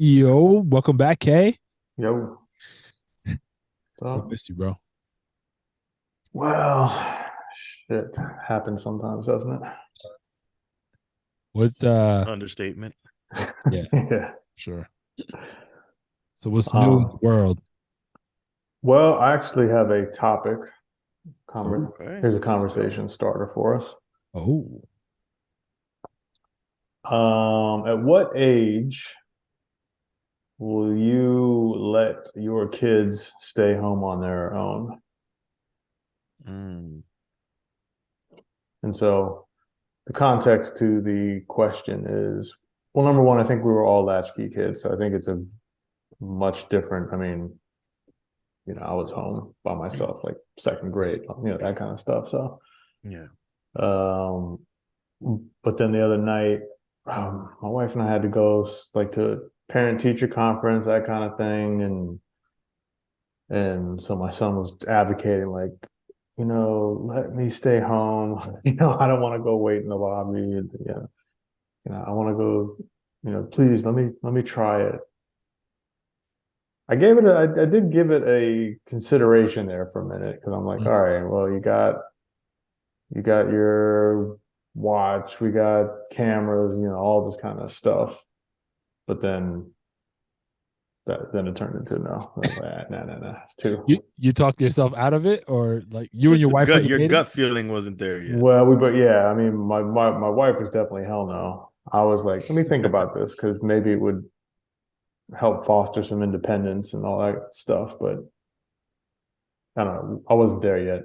Yo, welcome back, Kay. Yo, We so missed you, bro. well, shit happens sometimes, doesn't What Understatement. yeah, it? Yeah. sure. So what's new in the Um, world? well, I actually have a topic. Oh, Okay, Here's a let's go. conversation starter for us. oh. At what age will you let your kids stay home on their own? Mm, And so the context to the question is, well, number one, I think we were all latchkey kids, so I think it's a much different. I mean, I was home by myself, like second grade, that kind of stuff. So, yeah. um, but then the other night, my wife and I had to go like to parent teacher conference, that kind of thing, and so my son was advocating like, let me stay home. I don't want to go wait in the lobby. I want to go. Please let me try it. I did give it a consideration there for a minute because I'm like, all Mm. right, well, you got your watch, we got cameras, all this kind of stuff. But then it turned into no. I was like, nah, nah, nah, it's You too. you talked yourself out of it, or like you and Just your the wife were gut. Your debating? gut feeling wasn't there yet. Well, but yeah, I mean, my wife was definitely hell no. I was like, let me think about this because maybe it would help foster some independence and all that stuff. But I don't know. I wasn't there yet.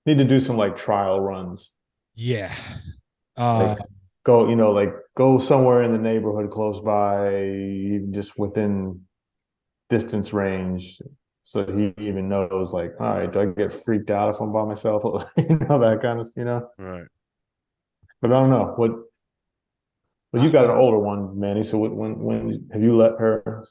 Need to do some like trial runs. Yeah. Uh Like go somewhere in the neighborhood close by, even just within distance range, so he even knows like, all right, do I get freaked out if I'm by myself? That kind of. Right. But I don't know what. Well, you got uh, an older one, Manny. So when have you let her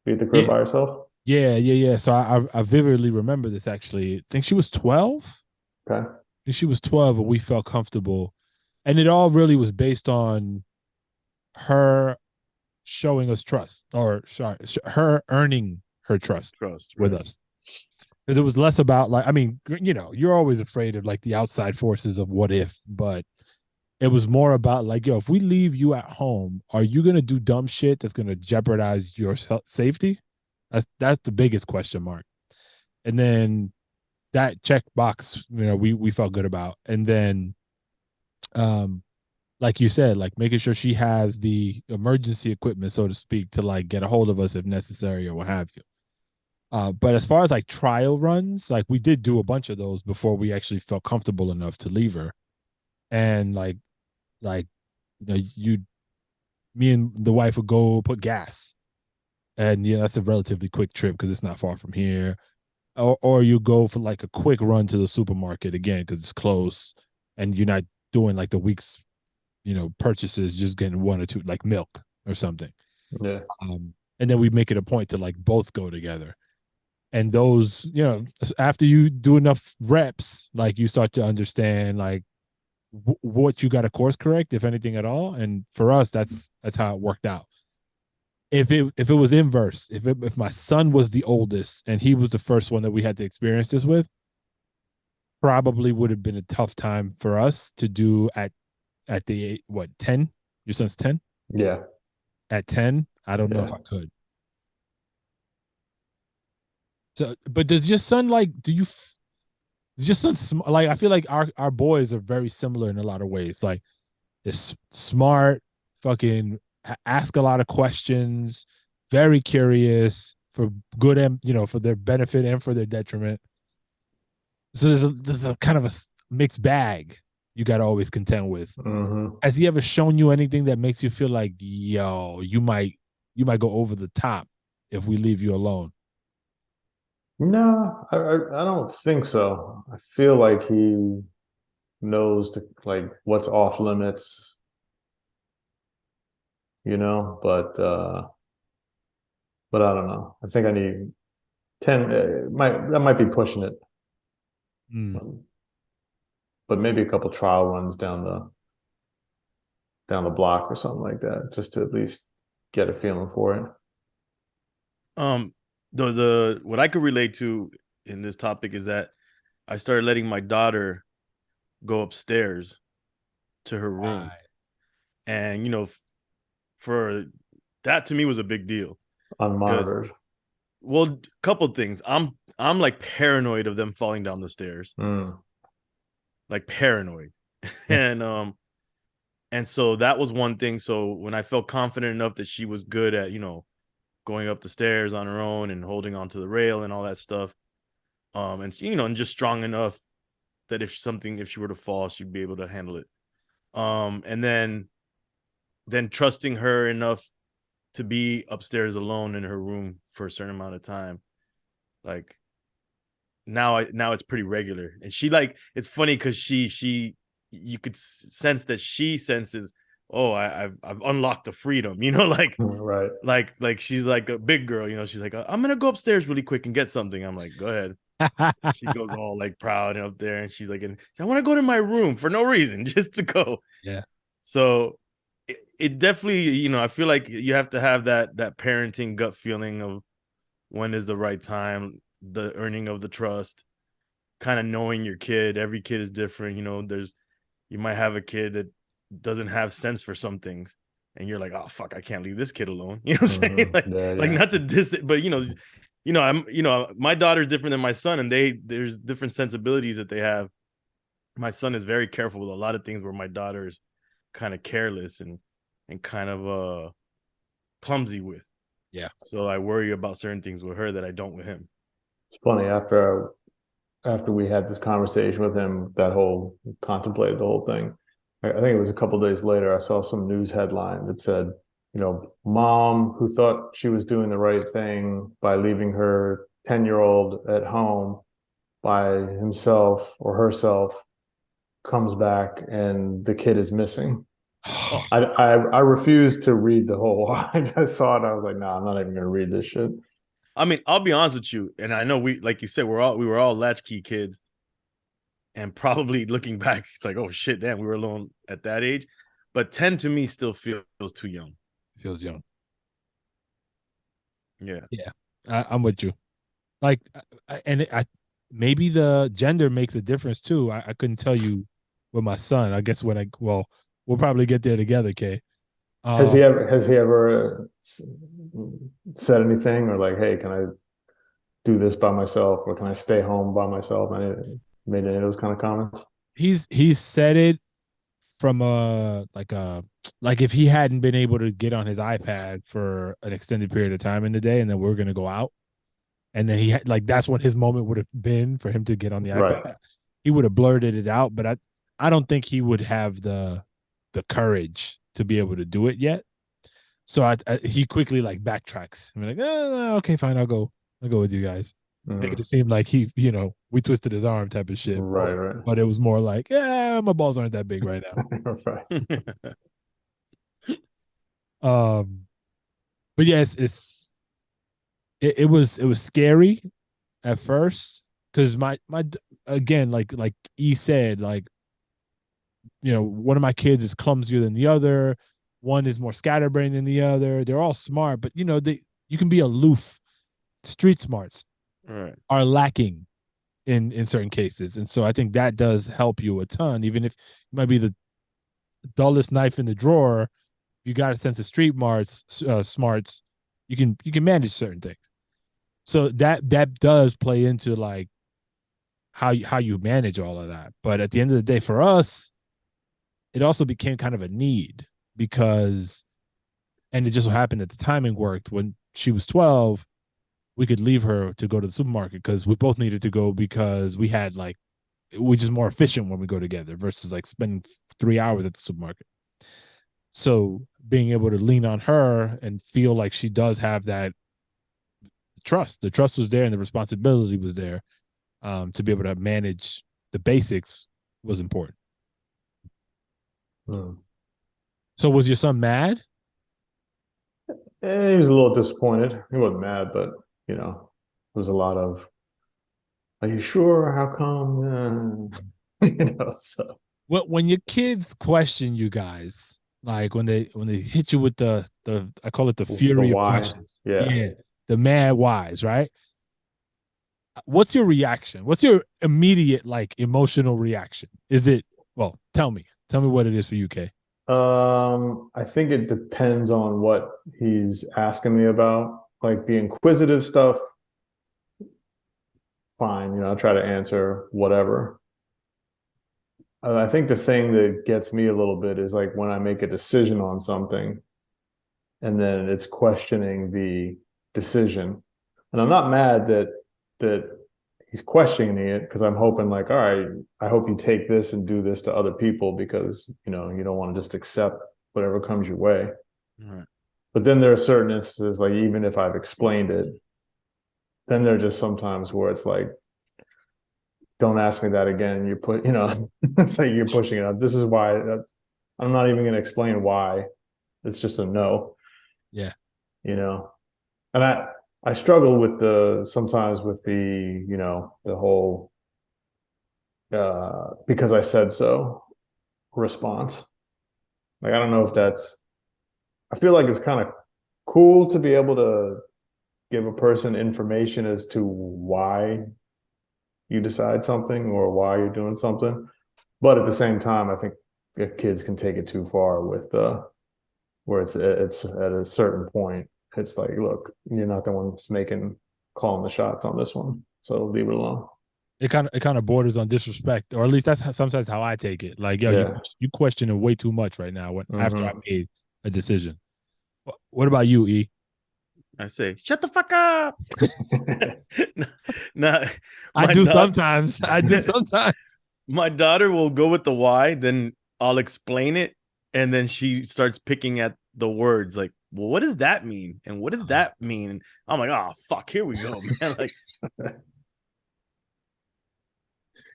be at the crib yeah, by herself? yeah. So I vividly remember this actually. I think she was 12. Okay. I think she was 12 and we felt comfortable. And it all really was based on her showing us trust, or sorry, her earning her trust Trust. with Right. us. Because it was less about like, I mean, you're always afraid of like the outside forces of what if, but it was more about like, yo, if we leave you at home, are you gonna do dumb shit that's gonna jeopardize your safety? That's the biggest question mark. And then that check box, we felt good about. And then um like you said, like making sure she has the emergency equipment, so to speak, to like get a hold of us if necessary or what have you. But as far as like trial runs, like we did do a bunch of those before we actually felt comfortable enough to leave her. And like me and the wife would go put gas, and that's a relatively quick trip because it's not far from here. Or you go for like a quick run to the supermarket again because it's close, and you're not doing like the week's purchases, just getting one or two like milk or something. Yeah. And then we make it a point to like both go together. And those, after you do enough reps, like you start to understand like what you got to course correct, if anything at all. And for us, that's how it worked out. If it was inverse, if my son was the oldest and he was the first one that we had to experience this with, probably would have been a tough time for us to do at the what 10. Your son's 10. Yeah. At 10, I don't know if Yeah. I could. So, but does your son like? Do you? Does your son like? I feel like our boys are very similar in a lot of ways. Like, they're smart, fucking ask a lot of questions, very curious for good and for their benefit and for their detriment. So there's a kind of a mixed bag you got to always contend with. Hmm. Has he ever shown you anything that makes you feel like, yo, you might go over the top if we leave you alone? No, I don't think so. I feel like he knows like what's off limits, but I don't know. I think I need 10. That might be pushing it, Mm. but maybe a couple trial runs down the block or something like that, just to at least. get a feeling for it. The what I could relate to in this topic is that I started letting my daughter go upstairs to her room, Right. and for that to me was a big deal because, Unmonitored. well, couple things. I'm like paranoid of them falling down the stairs, Mm. like paranoid, Yeah. and so that was one thing. So when I felt confident enough that she was good at going up the stairs on her own and holding onto the rail and all that stuff, and just strong enough that if she were to fall, she'd be able to handle it. And then trusting her enough to be upstairs alone in her room for a certain amount of time. Like now it's pretty regular. And she, like, it's funny because she you could sense that she senses, oh, I've unlocked a freedom, like Right. like she's like a big girl, she's like, I'm gonna go upstairs really quick and get something. I'm like, go ahead. She goes all like proud and up there, and she's like, I want to go to my room for no reason, just to go. Yeah. So it definitely, I feel like you have to have that parenting gut feeling of when is the right time, the earning of the trust, kind of knowing your kid. Every kid is different. You might have a kid that doesn't have sense for some things, and you're like, oh fuck, I can't leave this kid alone. You know what I'm saying? Like, Yeah, like yeah. not to diss it, but my daughter's different than my son, and there's different sensibilities that they have. My son is very careful with a lot of things, where my daughter's kind of careless and kind of clumsy with. Yeah. So I worry about certain things with her that I don't with him. It's funny after we had this conversation with him, that whole contemplated the whole thing. I think it was a couple days later. I saw some news headline that said, mom who thought she was doing the right thing by leaving her 10-year-old at home by himself or herself comes back and the kid is missing. Oh, I refused to read the whole. I just saw it. I was like, no, I'm not even going to read this shit. I mean, I'll be honest with you, and I know like you said, we were all latchkey kids, and probably looking back, it's like, oh shit, damn, we were alone at that age. But 10 to me still feels too young. Feels young. Yeah. Yeah. I'm with you. Like, I maybe the gender makes a difference too. I couldn't tell you with my son. I guess we'll probably get there together, Kay. Um, Has he ever said anything or like, hey, can I do this by myself or can I stay home by myself? And made any of those kind of comments. he's said it from like if he hadn't been able to get on his iPad for an extended period of time in the day, and then we're gonna go out, and then he had like that's what his moment would have been for him to get on the Right. iPad. He would have blurted it out, but I don't think he would have the courage to be able to do it yet. So he quickly like backtracks. I'm like, okay, fine, I'll go with you guys. Making Mm. it seem like we twisted his arm type of shit. Right, right. But it was more like, yeah, my balls aren't that big right now. Right. But yes, it was scary at first because my again like E said, like, one of my kids is clumsier than the other, one is more scatterbrained than the other. They're all smart, but you can be aloof. Street smarts All right. are lacking in certain cases, and so I think that does help you a ton. Even if it might be the dullest knife in the drawer, you got a sense of smarts, you can manage certain things. So that does play into like how you manage all of that. But at the end of the day, for us, it also became kind of a need because, and it just so happened that the timing worked. When she was 12, we could leave her to go to the supermarket because we both needed to go because we're just more efficient when we go together versus like spending 3 hours at the supermarket. So being able to lean on her and feel like she does have that the trust was there and the responsibility was there, to be able to manage the basics was important. Mm. So was your son mad? He was a little disappointed. He wasn't mad, but there was a lot of, are you sure? How come? So When your kids question you guys, like when they hit you with the I call it the The fury of why. questions. Yeah. Yeah, the mad whys, right? What's your reaction? What's your immediate like emotional reaction? Is it well? Tell me what it is for you, Kay. I think it depends on what he's asking me about. Like the inquisitive stuff, fine, I'll try to answer whatever. I think the thing that gets me a little bit is like when I make a decision on something and then it's questioning the decision. And I'm not mad that he's questioning it because I'm hoping like, all right, I hope you take this and do this to other people because you don't want to just accept whatever comes your way. Right. But then there are certain instances, like even if I've explained it, then there are just sometimes where it's like, don't ask me that again. It's like you're pushing it up. This is why I'm not even going to explain why. It's just a no. Yeah. And I struggle with sometimes with the whole because I said so response. Like I don't know if I feel like it's kind of cool to be able to give a person information as to why you decide something or why you're doing something. But at the same time, I think kids can take it too far with where it's at a certain point. It's like, look, you're not the one that's calling the shots on this one, so leave it alone. It kind of borders on disrespect, or at least that's sometimes how I take it. Like, yo, Yeah. you question it way too much right now. After I Mhm. made a decision. What about you, E? I say, shut the fuck up. No, I do sometimes. I do sometimes. My daughter will go with the why, then I'll explain it, and then she starts picking at the words like, well, what does that mean? And what does that mean? And I'm like, oh fuck, here we go, man. Like,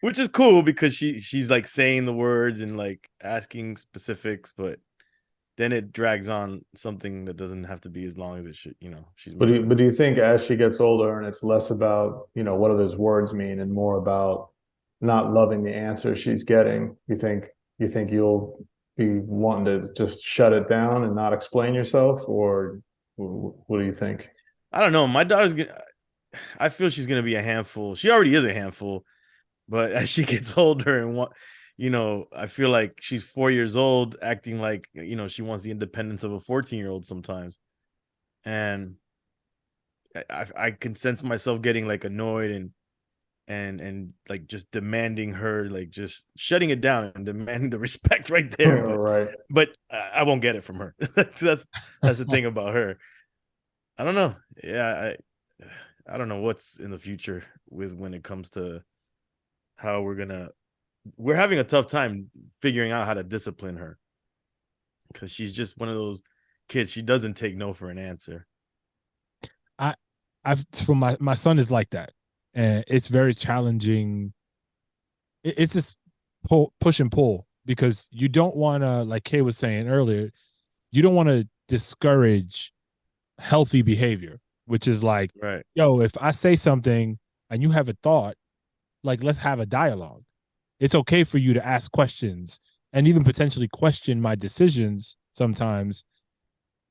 which is cool because she's like saying the words and like asking specifics, but then it drags on something that doesn't have to be as long as it should, she's But making. do you think as she gets older and it's less about, what do those words mean and more about not loving the answer she's getting, you think you'll be wanting to just shut it down and not explain yourself, or what do you think? I don't know. My daughter's gonna I feel she's gonna be a handful. She already is a handful, but as she gets older and I feel like she's 4 years old, acting like she wants the independence of a 14-year-old sometimes, and I can sense myself getting like annoyed and like just demanding her, like just shutting it down and demanding the respect right there. Right. But I won't get it from her. That's the thing about her. I don't know. Yeah, I don't know what's in the future with when it comes to how we're having a tough time figuring out how to discipline her because she's just one of those kids. She doesn't take no for an answer. I've from my son is like that, and it's very challenging. It's just push and pull because you don't want to, like Kay was saying earlier, you don't want to discourage healthy behavior, which is like, Right. yo, if I say something and you have a thought, like let's have a dialogue. It's okay for you to ask questions and even potentially question my decisions sometimes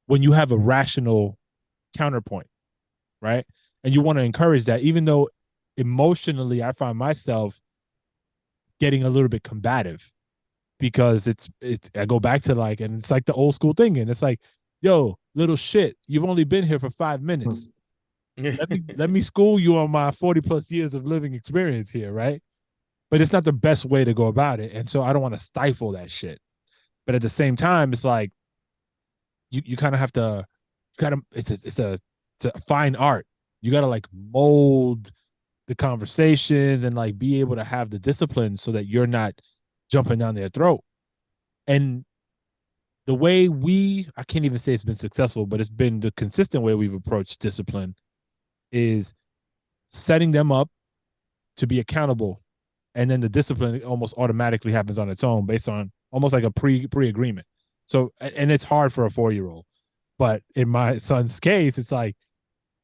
when you have a rational counterpoint, right? And you want to encourage that, even though emotionally I find myself getting a little bit combative because it's I go back to like, and it's like the old school thing, and it's like, yo, little shit, you've only been here for 5 minutes. Let me school you on my 40 plus years of living experience here, right? But it's not the best way to go about it, and so I don't want to stifle that shit. But at the same time, it's like you kind of have to, it's a fine art. You got to like mold the conversations and like be able to have the discipline so that you're not jumping down their throat. And the way I can't even say it's been successful, but it's been the consistent way we've approached discipline is setting them up to be accountable. And then the discipline almost automatically happens on its own based on almost like a pre-agreement. So, and it's hard for a 4-year-old, but in my son's case, it's like,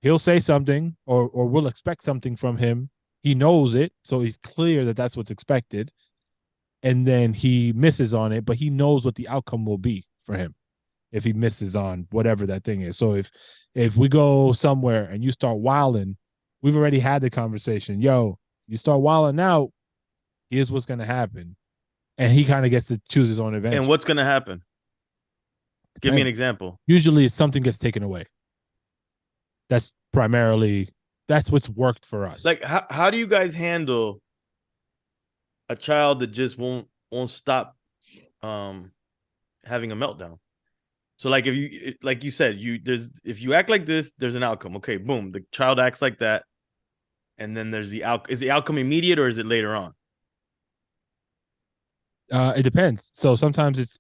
he'll say something or we'll expect something from him. He knows it, so he's clear that that's what's expected. And then he misses on it, but he knows what the outcome will be for him. if he misses on whatever that thing is. So if we go somewhere and you start wilding, we've already had the conversation. Yo, you start wilding out, here's what's gonna happen. And he kind of gets to choose his own adventure. And what's gonna happen? Give me an Depends. example. Usually something gets taken away. That's primarily that's what's worked for us. Like, how do you guys handle a child that just won't stop having a meltdown? So like, if you, like you said, if you act like this, there's an outcome. Okay, boom, the child acts like that, and then there's is the outcome immediate or is it later on? It depends. So sometimes it's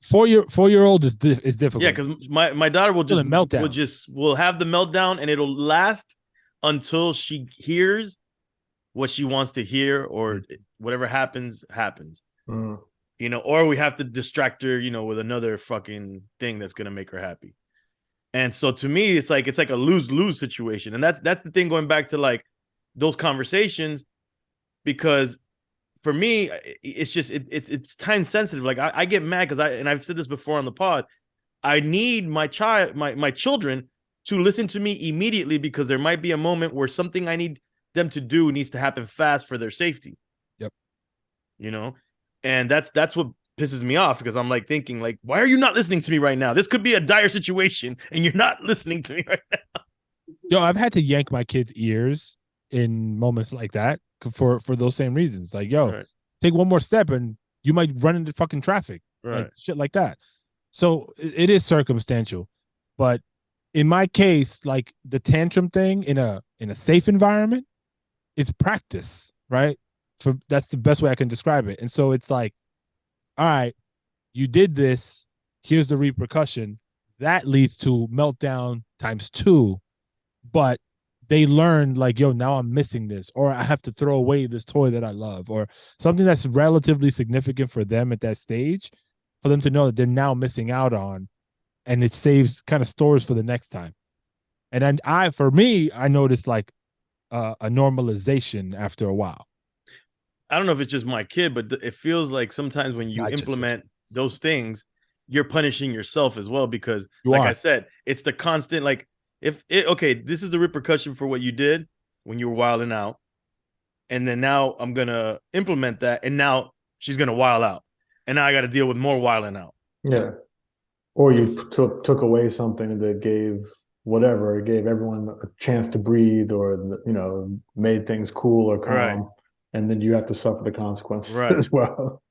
4-year-old is difficult. Yeah, because my daughter will just meltdown. will have the meltdown, and it'll last until she hears what she wants to hear, or whatever happens. Mm. You know, or we have to distract her, you know, with another fucking thing that's gonna make her happy. And so to me, it's like a lose-lose situation. And that's the thing, going back to like those conversations, because for me, it's just it's time sensitive. Like I get mad because I've said this before on the pod. I need my children to listen to me immediately, because there might be a moment where something I need them to do needs to happen fast for their safety. Yep. You know, and that's what pisses me off, because I'm like thinking like, why are you not listening to me right now? This could be a dire situation and you're not listening to me right now. Yo, I've had to yank my kids' ears in moments like that for those same reasons. Like, yo, Right. take one more step and you might run into fucking traffic. Right. Like shit like that. So it is circumstantial. But in my case, like the tantrum thing in a safe environment is practice, right? That's the best way I can describe it. And so it's like, all right, you did this, here's the repercussion. That leads to meltdown times 2. But they learned like, yo, now I'm missing this, or I have to throw away this toy that I love, or something that's relatively significant for them at that stage, for them to know that they're now missing out on, and it saves kind of stores for the next time. And then for me, I noticed like a normalization after a while. I don't know if it's just my kid, but it feels like sometimes when you implement those things, you're punishing yourself as well, because I said, it's the constant, like, okay, this is the repercussion for what you did when you were wilding out. And then now I'm going to implement that. And now she's going to wild out. And now I got to deal with more wilding out. Yeah. Or you took away something that gave whatever, it gave everyone a chance to breathe, or, you know, made things cool or calm. Right. And then you have to suffer the consequences as well.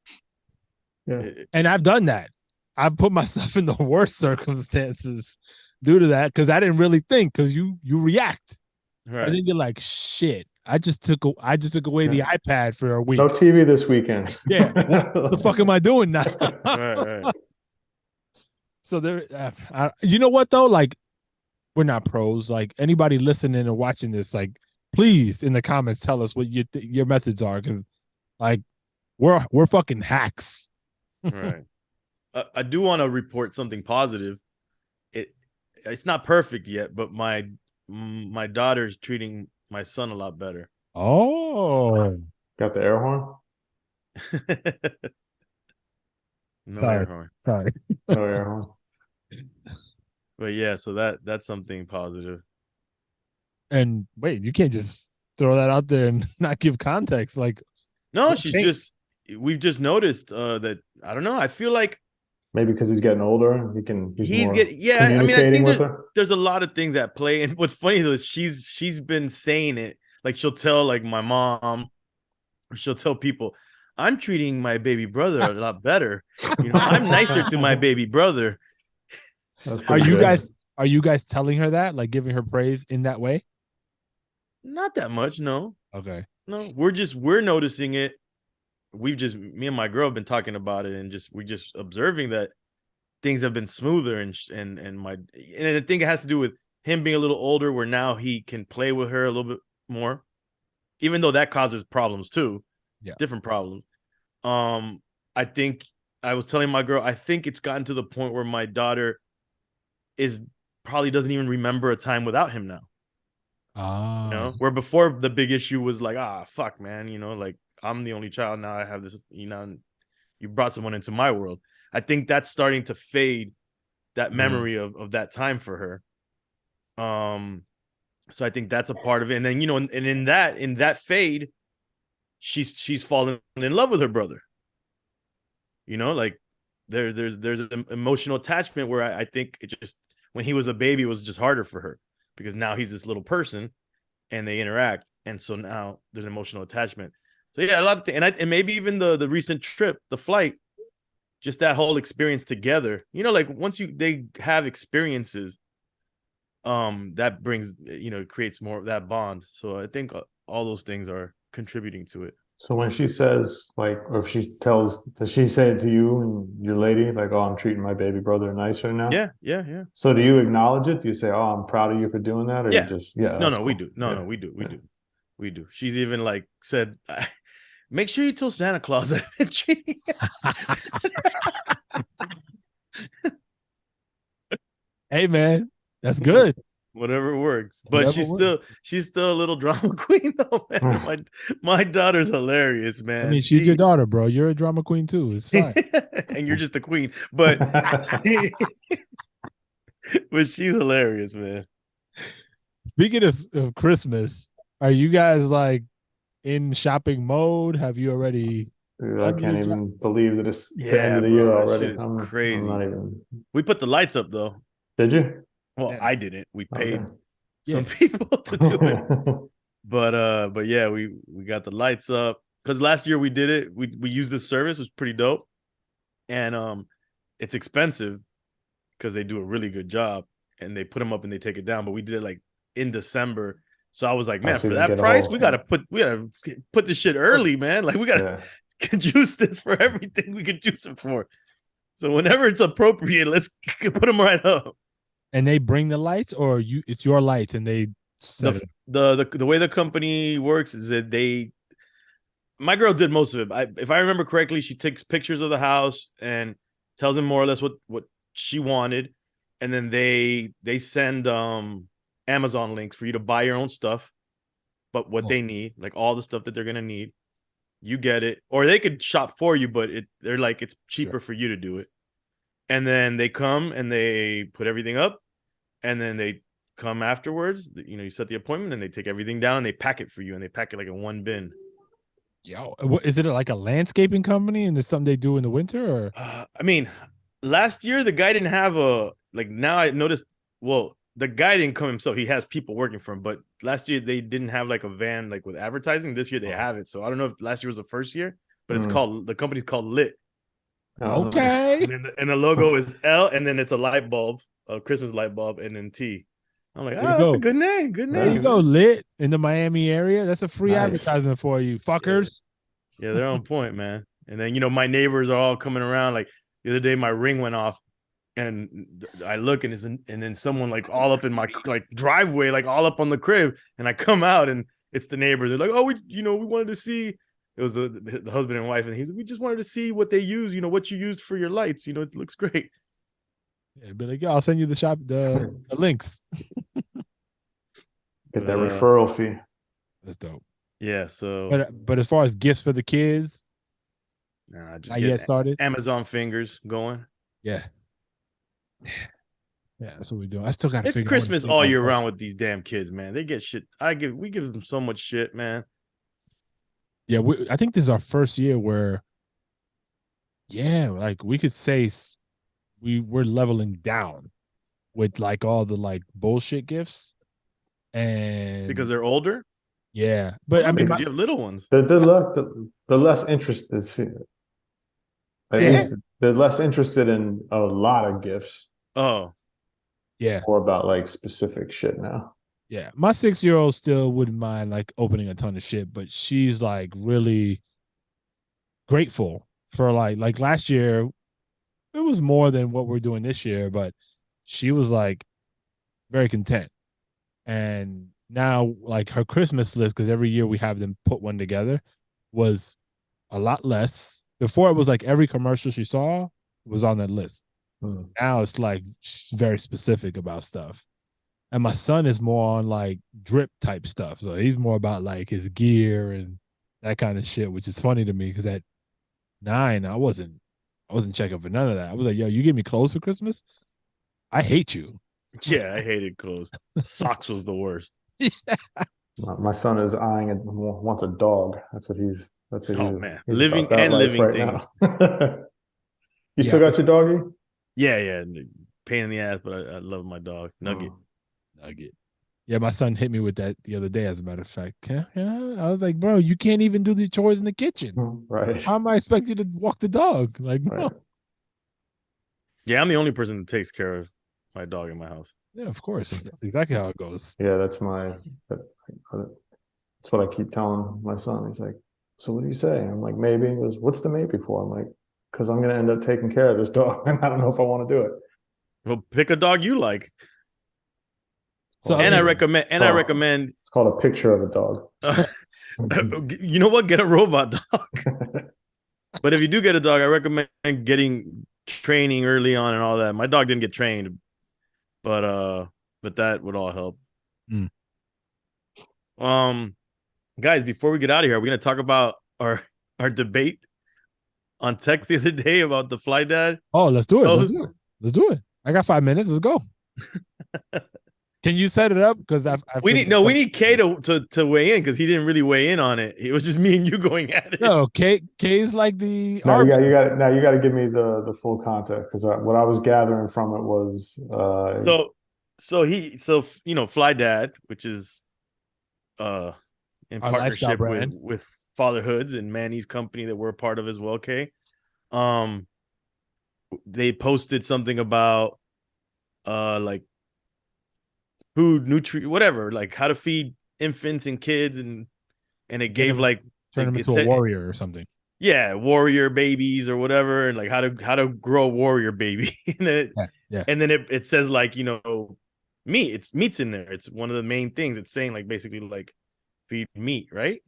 Yeah. And I've done that. I've put myself in the worst circumstances due to that, because I didn't really think, because you react. Right. And then you're like, shit, I just took away the iPad for a week. No TV this weekend. Yeah. What the fuck am I doing now? Right. So there, you know what though? Like, we're not pros. Like, anybody listening or watching this, like, please in the comments tell us what your methods are, because like we're fucking hacks. Right. I do want to report something positive. It's not perfect yet, but my daughter's treating my son a lot better. Oh, got the air horn? No air horn. Sorry. No air horn. But yeah, so that's something positive. And wait, you can't just throw that out there and not give context. Like, no, we've just noticed that, I don't know. I feel like maybe because he's getting older, I mean, I think there's a lot of things at play. And what's funny though is she's been saying it. Like, she'll tell like my mom, or she'll tell people, I'm treating my baby brother a lot better. You know, I'm nicer to my baby brother. Are you guys telling her that, like giving her praise in that way? Not that much, no. Okay. No, we're noticing it. Me and my girl have been talking about it, and we're just observing that things have been smoother, and I think it has to do with him being a little older, where now he can play with her a little bit more, even though that causes problems too. Yeah. Different problems. I think I was telling my girl, I think it's gotten to the point where my daughter probably doesn't even remember a time without him now. You know, where before the big issue was like, fuck, man, you know, like, I'm the only child now. I have this, you know, you brought someone into my world. I think that's starting to fade that memory of that time for her. So I think that's a part of it. And then, and in that fade, she's fallen in love with her brother. Like there's an emotional attachment where I think it just, when he was a baby, it was just harder for her because now he's this little person and they interact. And so now there's an emotional attachment. So yeah, a lot of things. And maybe even the recent trip, the flight, just that whole experience together, like once they have experiences, that brings, creates more of that bond. So I think all those things are contributing to it. So when she says, like, or if she tells, does she say it to you and your lady, like, oh, I'm treating my baby brother nice right now? Yeah. So do you acknowledge it? Do you say, oh, I'm proud of you for doing that? Or Yeah. you just, yeah, No, cool. we do. No, we do. We do. She's even like said, make sure you tell Santa Claus I've been cheating. Hey man, that's good. Whatever works. But Whatever she's still a little drama queen though, man. my daughter's hilarious, man. I mean, she's your daughter, bro. You're a drama queen too. It's fine. And you're just the queen. But but she's hilarious, man. Speaking of Christmas, are you guys like in shopping mode? Have you already? Dude, I can't even believe that it's the end of the bro, year that already. shit is I'm crazy. not even. We put the lights up though. Did you? Well, Yes. I didn't. We paid Okay. some people to do it. But yeah, we got the lights up because last year we did it. We used this service, it was pretty dope, and it's expensive because they do a really good job and they put them up and they take it down. But we did it like in December, so I was like, man, so for you that get a price, whole- we gotta put this shit early, man. Like we gotta juice this for everything we could juice it for. So whenever it's appropriate, let's put them right up. And they bring the lights, or it's your lights, and they set it. The way the company works is that my girl did most of it. If I remember correctly, she takes pictures of the house and tells them more or less what she wanted, and then they send Amazon links for you to buy your own stuff, but what they need, like all the stuff that they're gonna need, you get it, or they could shop for you, but they're like it's cheaper for you to do it. And then they come and they put everything up, and then they come afterwards. You set the appointment and they take everything down and they pack it for you, and they pack it like in one bin. Yo, is it like a landscaping company and it's something they do in the winter? Or I mean, last year the guy didn't have now I noticed, well, the guy didn't come himself. He has people working for him, but last year they didn't have like a van like with advertising. This year they have it. So I don't know if last year was the first year, but the company's called Lit. Okay. And the logo is L, and then it's a light bulb, a Christmas light bulb, and then T. I'm like, that's a good name. Good name. There you go, Lit in the Miami area. That's a free advertisement for you, fuckers. Yeah, they're on point, man. And then my neighbors are all coming around. Like the other day, my ring went off, and I look and then someone like all up in my like driveway, like all up on the crib, and I come out and it's the neighbors. They're like, oh, we wanted to see. It was the husband and wife, and he's like, we just wanted to see what they use, what you used for your lights. It looks great. Yeah, but like, I'll send you the links. Get that referral fee. That's dope. Yeah. So, but as far as gifts for the kids, just get started. Amazon fingers going. Yeah. Yeah, that's what we're doing. I still got. It's Christmas all year round with these damn kids, man. They get shit. We give them so much shit, man. Yeah, I think this is our first year where, like we could say we're leveling down with like all the like bullshit gifts, and because they're older. Yeah, but I mean, you have little ones. They're less interested. At least they're less interested in a lot of gifts. Oh, yeah. More about like specific shit now. Yeah, my 6-year-old still wouldn't mind like opening a ton of shit, but she's like really grateful for like last year. It was more than what we're doing this year, but she was like very content. And now like her Christmas list, because every year we have them put one together, was a lot less. Before it was like every commercial she saw was on that list. Now it's like she's very specific about stuff. And my son is more on like drip type stuff. So he's more about like his gear and that kind of shit, which is funny to me because at 9, I wasn't checking for none of that. I was like, yo, you give me clothes for Christmas? I hate you. Yeah, I hated clothes. Socks was the worst. My son is wants a dog. That's what Oh man, he's about living that and life living right things. now. You Yeah. still got your doggy? Yeah. Pain in the ass, but I love my dog, Nugget. Nugget. Yeah, my son hit me with that the other day, as a matter of fact. I was like, bro, you can't even do the chores in the kitchen. Right. How am I expect you to walk the dog? Like, no. Right. Yeah, I'm the only person that takes care of my dog in my house. Yeah, of course. That's exactly how it goes. Yeah, that's what I keep telling my son. He's like, so what do you say? I'm like, maybe. He goes, what's the maybe for? I'm like, because I'm gonna end up taking care of this dog, and I don't know if I want to do it. Well, pick a dog you like. So And I mean, recommend. And I recommend. It's called a picture of a dog. You know what? Get a robot dog. But if you do get a dog, I recommend getting training early on and all that. My dog didn't get trained, but that would all help. Mm. Guys, before we get out of here, we're gonna talk about our debate on text the other day about the Fly Dad. Oh, let's do it. Let's do it. I got 5 minutes. Let's go. Can you set it up? Because we need Kay to weigh in because he didn't really weigh in on it. It was just me and you going at it. No, Kay's like the now you got to give me the full context, because what I was gathering from it was Fly Dad, which is in our partnership with Fatherhoods and Manny's company that we're a part of as well, Kay. They posted something about like food, nutrient, whatever, like how to feed infants and kids, and it gave turn them into a warrior or something. Yeah, warrior babies or whatever, and like how to grow a warrior baby. And then it says like, meat's in there. It's one of the main things. It's saying like basically like feed meat, right?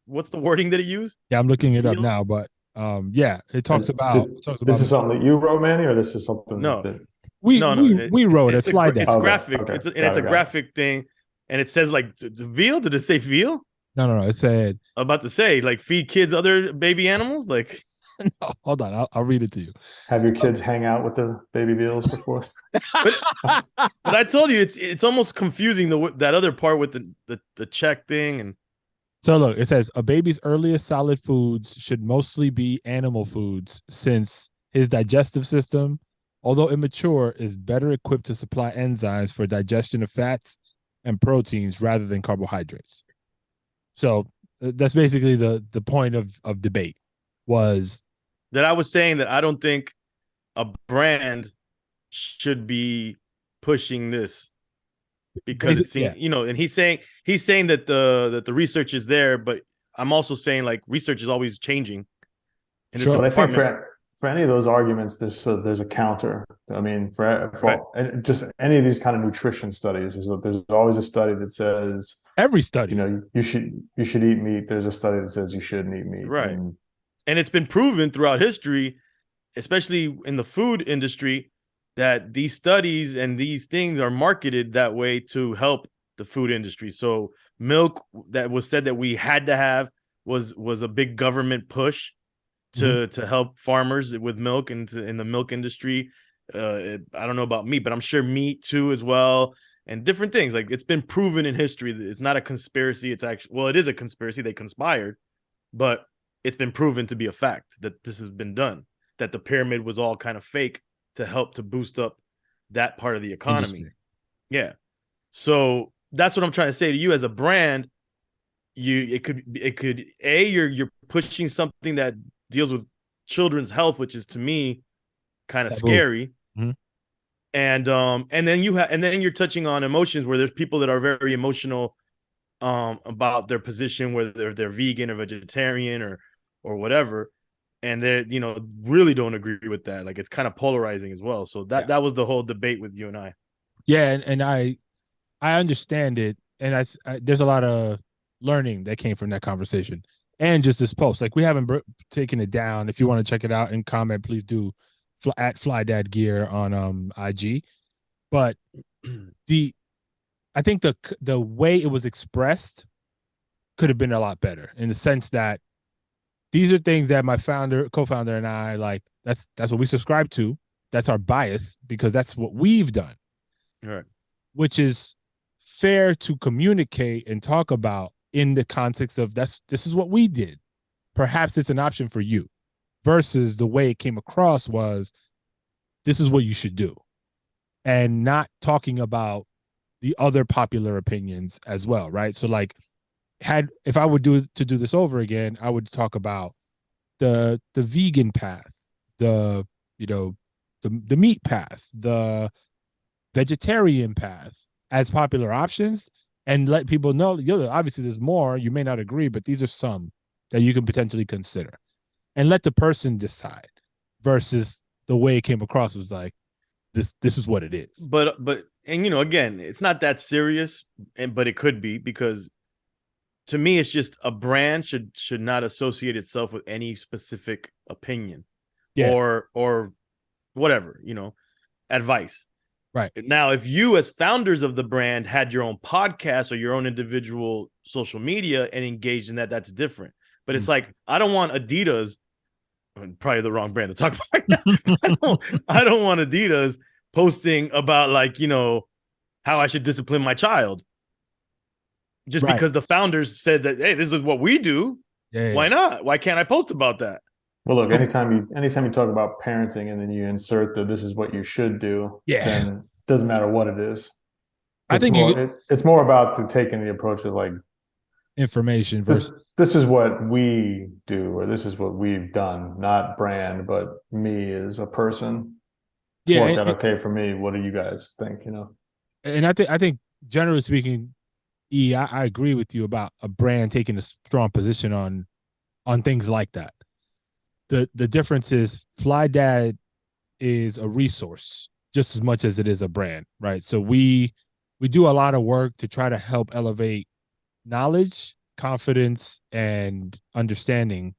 What's the wording that it used? Yeah, I'm looking it up now, but it talks about this is something that you wrote, Manny, or this is something that we wrote. It's Fly Dad. It's graphic. Okay. It's a graphic thing, and it says like veal. Did it say veal? No. It said, I'm about to say like feed kids other baby animals. Like, no, hold on, I'll read it to you. Have your kids hang out with the baby veals before? but I told you it's almost confusing that other part with the check thing. And so look, it says a baby's earliest solid foods should mostly be animal foods, since his digestive system, although immature, is better equipped to supply enzymes for digestion of fats and proteins rather than carbohydrates. So that's basically the point of debate, was that I was saying that I don't think a brand should be pushing this, because it seems, and he's saying that the research is there, but I'm also saying like research is always changing. But I think for any of those arguments, there's a counter. I mean, for just any of these kind of nutrition studies, there's always a study that says every study, you should eat meat. There's a study that says you shouldn't eat meat. Right. And it's been proven throughout history, especially in the food industry, that these studies and these things are marketed that way to help the food industry. So milk that was said that we had to have was a big government push to help farmers with milk and in the milk industry. I don't know about meat, but I'm sure meat too as well, and different things. Like, it's been proven in history that it's not a conspiracy. It's actually, well, it is a conspiracy. They conspired, but it's been proven to be a fact that this has been done, that the pyramid was all kind of fake to help to boost up that part of the economy. Industry. Yeah. So that's what I'm trying to say to you. As a brand, you're pushing something that deals with children's health, which is to me kind of scary. Mm-hmm. And then you're touching on emotions, where there's people that are very emotional about their position, whether they're vegan or vegetarian or whatever, and they really don't agree with that. Like, it's kind of polarizing as well. So that was the whole debate with you and I. Yeah, and I understand it, and I there's a lot of learning that came from that conversation, and just this post. Like, we haven't taken it down. If you want to check it out and comment, please do at Fly Dad Gear on IG. But I think the way it was expressed could have been a lot better, in the sense that these are things that my co-founder and I, like, that's what we subscribe to. that's our bias because that's what we've done. Right. Which is fair to communicate and talk about in the context of this is what we did. Perhaps it's an option for you, versus the way it came across was this is what you should do, and not talking about the other popular opinions as well, right? So like, if I would do this over again, I would talk about the vegan path, the the meat path, the vegetarian path as popular options, and let people know, obviously there's more, you may not agree, but these are some that you can potentially consider, and let the person decide, versus the way it came across was like, this is what it is. But and again, it's not that serious, but it could be, because to me it's just a brand should not associate itself with any specific opinion or whatever, advice. Right. Now, if you as founders of the brand had your own podcast or your own individual social media and engaged in that, that's different. But it's like, I don't want Adidas, probably the wrong brand to talk about. I don't want Adidas posting about how I should discipline my child. Just because the founders said that, hey, this is what we do. Why not? Why can't I post about that? Well, look, anytime you talk about parenting and then you insert that this is what you should do, then it doesn't matter what it is. I think it's more about taking the approach of like information versus this is what we do, or this is what we've done, not brand, but me as a person. Yeah, worked out okay for me. What do you guys think? And I think generally speaking, I agree with you about a brand taking a strong position on things like that. The difference is Fly Dad is a resource just as much as it is a brand, right? So we do a lot of work to try to help elevate knowledge, confidence, and understanding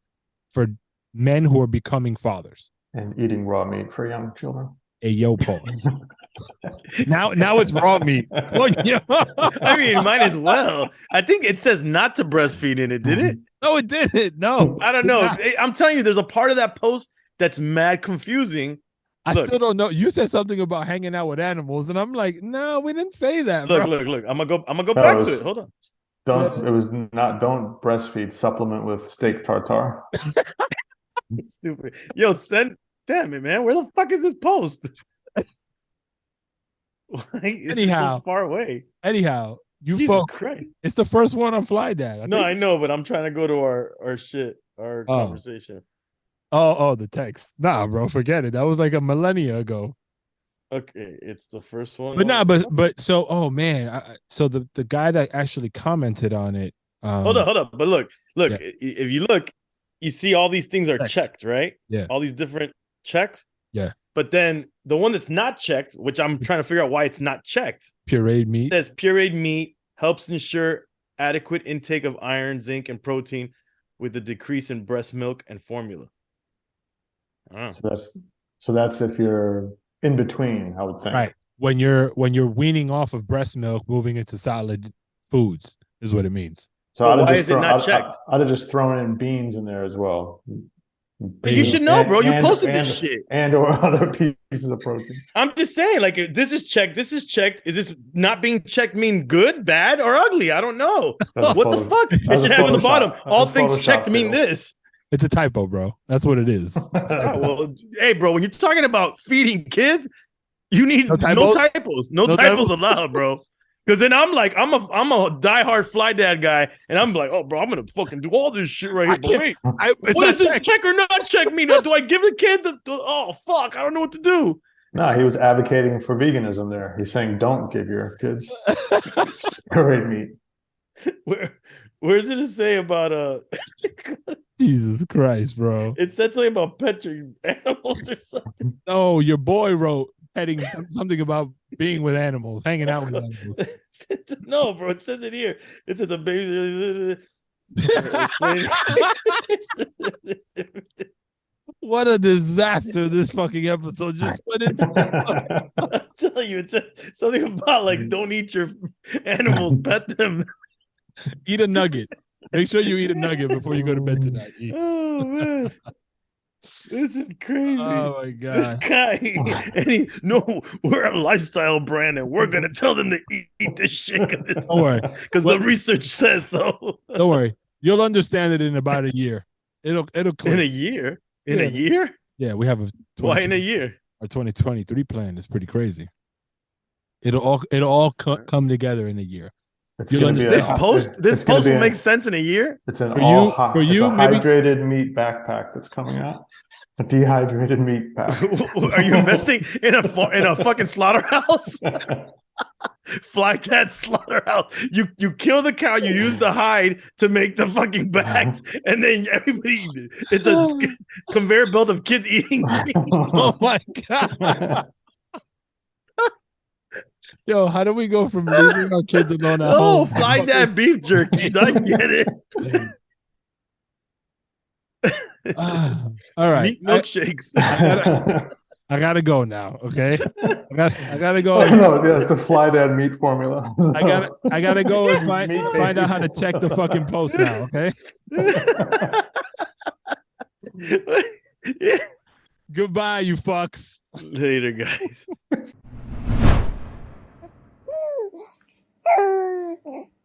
for men who are becoming fathers. And eating raw meat for young children. Hey, yo, pause. now it's raw meat. Well, I mean, might as well. I think it says not to breastfeed in it, did it? No, it didn't. No. I don't know. I'm telling you, there's a part of that post that's mad confusing. I still don't know. You said something about hanging out with animals, and I'm like, no, we didn't say that. Look. I'm gonna go back to it. Hold on. Don't breastfeed, supplement with steak tartare. Stupid. Yo, damn it, man. Where the fuck is this post? Anyhow, so far away. Anyhow, you Jesus folks, Christ. It's the first one on Fly Dad. I know, but I'm trying to go to our conversation. Oh, the text. Nah, bro, forget it. That was like a millennia ago. Okay, it's the first one. But so, oh man, so the guy that actually commented on it. Hold up. But look. If you look, you see all these things are checked, right? Yeah. All these different checks. Yeah. But then the one that's not checked, which I'm trying to figure out why it's not checked. Pureed meat. Says pureed meat helps ensure adequate intake of iron, zinc, and protein with a decrease in breast milk and formula. So that's if you're in between, I would think. Right. When you're weaning off of breast milk, moving into solid foods is what it means. So why is it not checked? I'd have just thrown in beans in there as well. But you should know, bro. You posted this shit. And or other pieces of protein. I'm just saying, like, if this is checked, this is checked. Is this not being checked mean good, bad, or ugly? I don't know. What the fuck? It should have on the bottom. All things checked mean this. It's a typo, bro. That's what it is. Well, hey, bro, when you're talking about feeding kids, you need no typos. No typos allowed, bro. Because then I'm like, I'm a diehard Fly Dad guy, and I'm like, oh, bro, I'm gonna fucking do all this shit right here. But wait, what does this check or not check mean? Do I give the kid oh fuck? I don't know what to do. No, he was advocating for veganism there. He's saying don't give your kids pureed meat. Where's it say about Jesus Christ, bro? It said something about pet your animals or something. No, your boy wrote heading something about being with animals, hanging out with animals. No, bro, it says it here. It says a baby. What a disaster this fucking episode just put in. I'll tell you, it says something about like don't eat your animals, pet them. Eat a nugget. Make sure you eat a nugget before you go to bed tonight. Oh man. This is crazy. Oh my This god. guy, and no, we're a lifestyle brand, and we're gonna tell them to eat this shit Don't worry. because the research says so. Don't worry. You'll understand it in about a year. It'll click. In a year? In a year? Yeah, we have a Why in a year? Our 2023 plan is pretty crazy. It'll all come together in a year. You'll understand. This post will make sense in a year. It's an for it's you, a maybe hydrated meat backpack that's coming out. A dehydrated meat pack. Are you investing in a fucking slaughterhouse? Flag Dad slaughterhouse. You kill the cow, you use the hide to make the fucking bags, and then everybody it's a conveyor belt of kids eating meat. Oh my god. Yo, how do we go from leaving our kids alone at home? Flag Dad beef jerkies. I get it. All right. Meat milkshakes. I gotta go now. Okay. I gotta go. No, yeah, it's a Fly Dad meat formula. I gotta go and find out how to check the fucking post now. Okay. Yeah. Goodbye, you fucks. Later, guys.